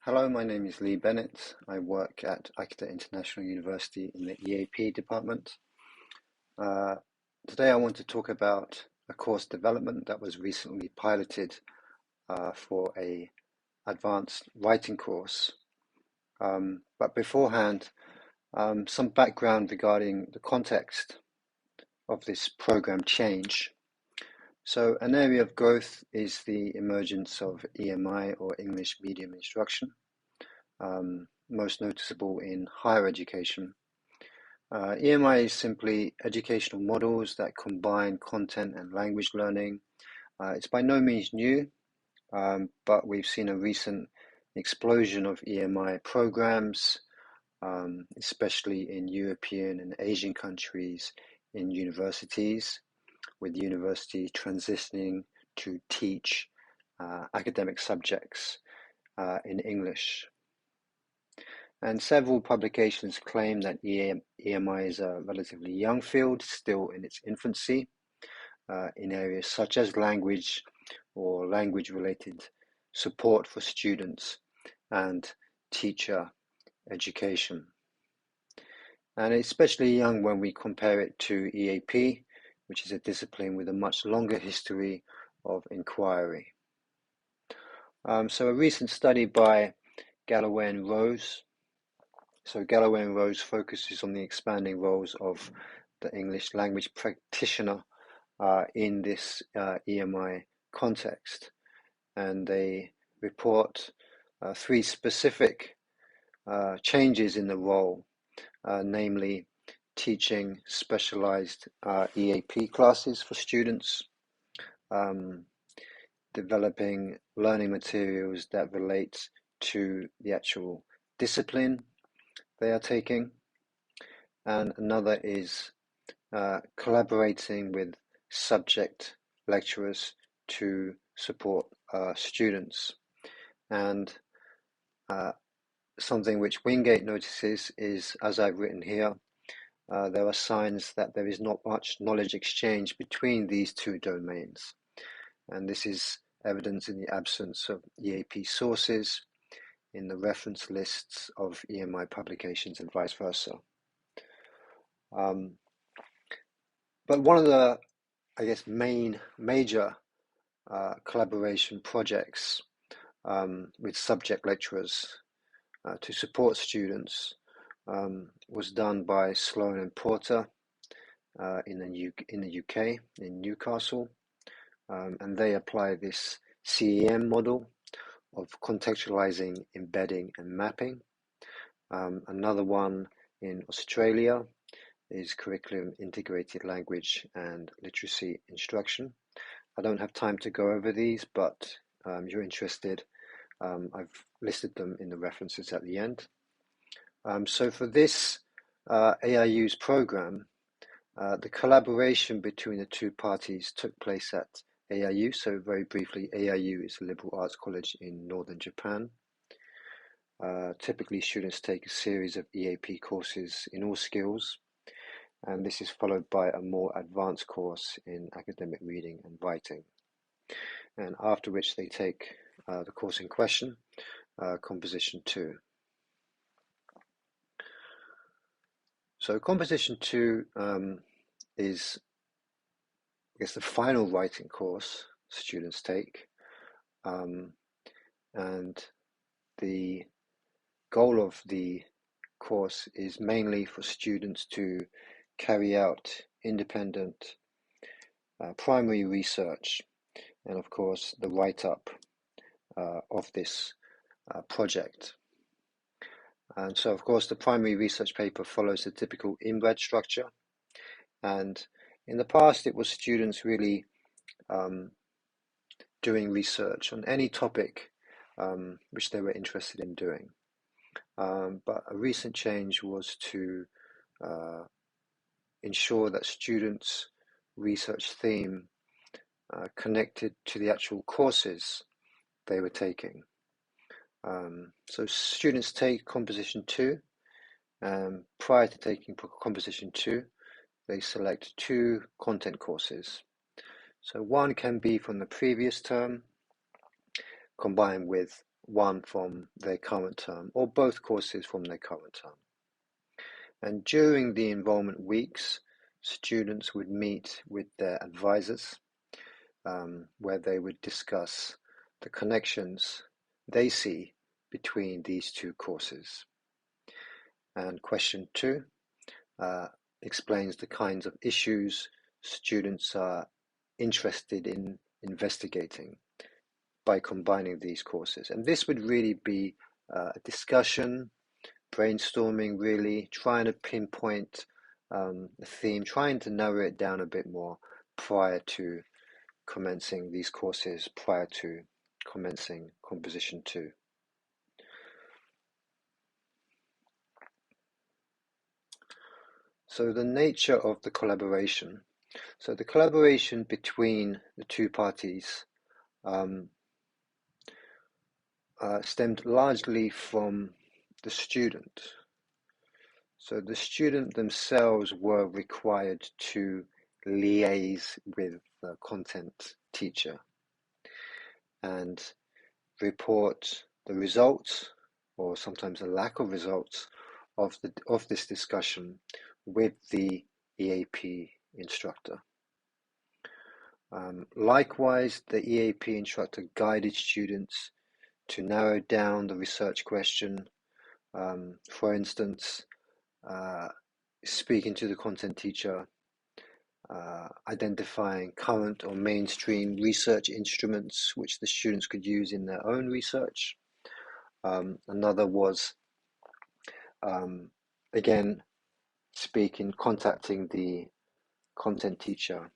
Hello, my name is Leigh Bennett. I work at Akita International University in the EAP department. Today I want to talk about a course development that was recently piloted for a advanced writing course. But beforehand, some background regarding the context of this program change. So an area of growth is the emergence of EMI, or English Medium Instruction, most noticeable in higher education. EMI is simply educational models that combine content and language learning. It's by no means new, but we've seen a recent explosion of EMI programs, especially in European and Asian countries in universities, with universities transitioning to teach academic subjects in English. And several publications claim that EMI is a relatively young field, still in its infancy, in areas such as language or language-related support for students and teacher education. And it's especially young when we compare it to EAP, which is a discipline with a much longer history of inquiry. So a recent study by Galloway and Rose. So Galloway and Rose focuses on the expanding roles of the English language practitioner in this EMI context. And they report three specific changes in the role, namely teaching specialized EAP classes for students, developing learning materials that relate to the actual discipline they are taking, and another is collaborating with subject lecturers to support students. And something which Wingate notices is, as I've written here, there are signs that there is not much knowledge exchange between these two domains, and this is evident in the absence of EAP sources in the reference lists of EMI publications and vice versa. But one of the, major collaboration projects with subject lecturers to support students was done by Sloan and Porter in the UK, in Newcastle, and they apply this CEM model of contextualizing, embedding, and mapping. Another one in Australia is curriculum integrated language and literacy instruction. I don't have time to go over these, but if you're interested, I've listed them in the references at the end. So for this AIU's program, the collaboration between the two parties took place at AIU. So very briefly, AIU is a liberal arts college in northern Japan. Typically, students take a series of EAP courses in all skills, and this is followed by a more advanced course in academic reading and writing. And after which they take the course in question, Composition 2. So Composition 2 is, the final writing course students take, and the goal of the course is mainly for students to carry out independent primary research and, of course, the write-up of this project. And so, of course, the primary research paper follows the typical inbred structure. And in the past, it was students really doing research on any topic which they were interested in doing. But a recent change was to ensure that students' research theme connected to the actual courses they were taking. So students take Composition 2. Prior to taking Composition 2, they select 2 content courses. So one can be from the previous term, combined with one from their current term or both courses from their current term. And during the involvement weeks, students would meet with their advisors, where they would discuss the connections they see between these two courses. And question 2 explains the kinds of issues students are interested in investigating by combining these courses. And this would really be a discussion, brainstorming, really trying to pinpoint the theme, trying to narrow it down a bit more prior to commencing these courses, prior to commencing Composition 2. So the nature of the collaboration. So the collaboration between the two parties stemmed largely from the student. So the student themselves were required to liaise with the content teacher and report the results, or sometimes a lack of results, of this discussion with the EAP instructor. Likewise, the EAP instructor guided students to narrow down the research question. For instance, speaking to the content teacher, identifying current or mainstream research instruments which the students could use in their own research. Another was, again, contacting the content teacher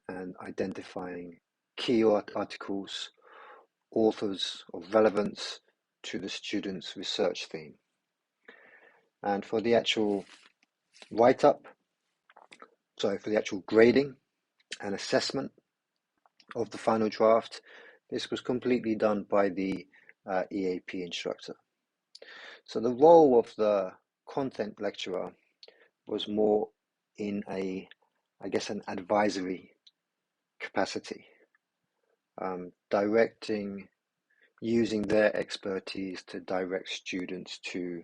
and identifying key articles, authors of relevance to the student's research theme. And for the actual for the actual grading and assessment of the final draft, this was completely done by the EAP instructor. So the role of the content lecturer was more in an advisory capacity, using their expertise to direct students to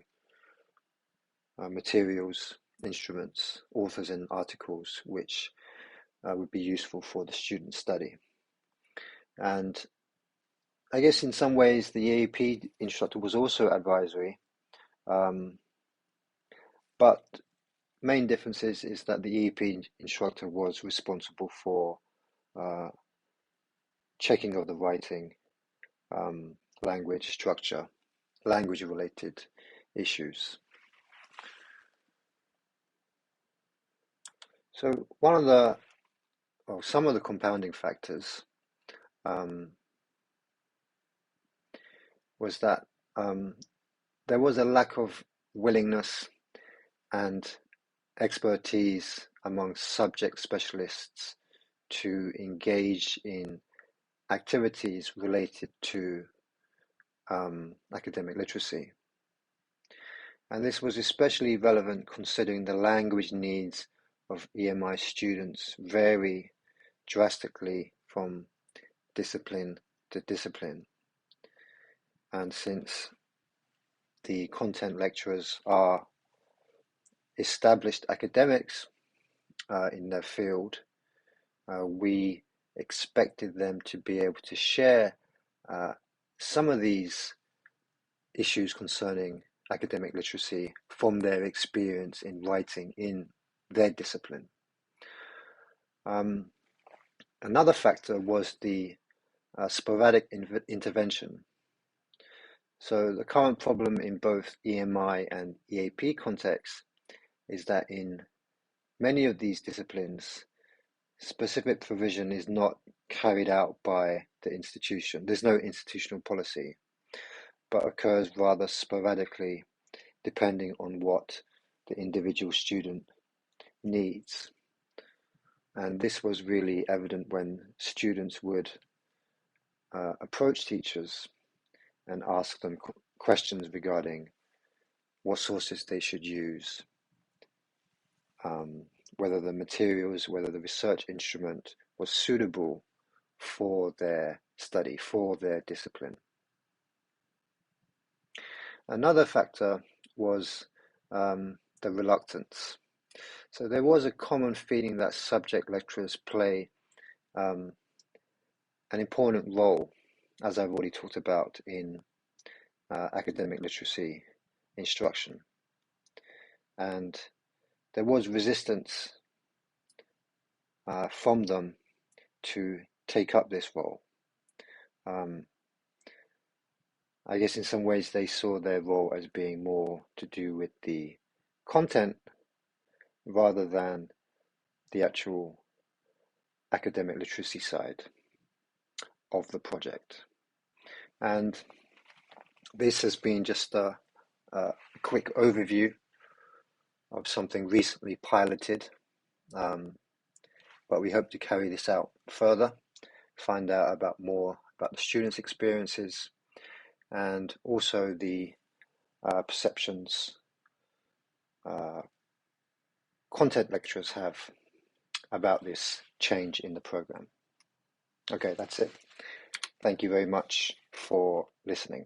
materials, instruments, authors and articles which would be useful for the student study. And I guess in some ways the EAP instructor was also advisory, but main difference is that the EAP instructor was responsible for checking of the writing, language structure, language related issues. So some of the compounding factors was that there was a lack of willingness and expertise among subject specialists to engage in activities related to academic literacy. And this was especially relevant considering the language needs of EMI students vary drastically from discipline to discipline. And since the content lecturers are established academics in their field, we expected them to be able to share some of these issues concerning academic literacy from their experience in writing in their discipline. Another factor was the sporadic intervention. So the current problem in both EMI and EAP contexts is that in many of these disciplines, specific provision is not carried out by the institution. There's no institutional policy, but occurs rather sporadically depending on what the individual student needs. And this was really evident when students would approach teachers and ask them questions regarding what sources they should use, whether the materials, whether the research instrument was suitable for their study, for their discipline. Another factor was the reluctance. So there was a common feeling that subject lecturers play an important role, as I've already talked about, in academic literacy instruction. And there was resistance from them to take up this role. I guess in some ways they saw their role as being more to do with the content rather than the actual academic literacy side of the project. And this has been just a quick overview of something recently piloted, but we hope to carry this out further, find out more about the students' experiences, and also the perceptions content lecturers have about this change in the program. Okay, that's it. Thank you very much for listening.